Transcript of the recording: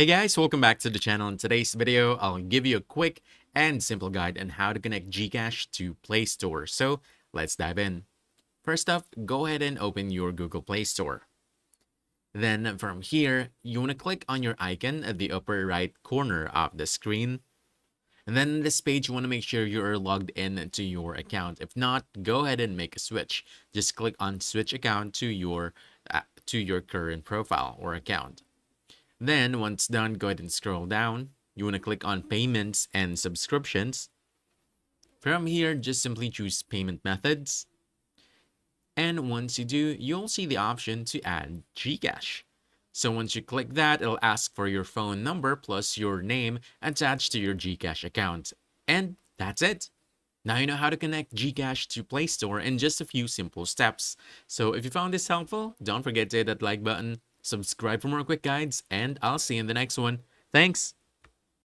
Hey guys, welcome back to the channel. In today's video, I'll give you a quick and simple guide on how to connect GCash to Play Store. So let's dive in. First up, go ahead and open your Google Play Store. Then from here, you want to click on your icon at the upper right corner of the screen. And then in this page, you want to make sure you're logged in to your account. If not, go ahead and make a switch. Just click on switch account to your current profile or account. Then once done, go ahead and scroll down. You want to click on payments and subscriptions. From here, just simply choose payment methods. And once you do, you'll see the option to add GCash. So once you click that, it'll ask for your phone number plus your name attached to your GCash account. And that's it. Now you know how to connect GCash to Play Store in just a few simple steps. So if you found this helpful, don't forget to hit that like button, subscribe for more quick guides, and I'll see you in the next one. Thanks!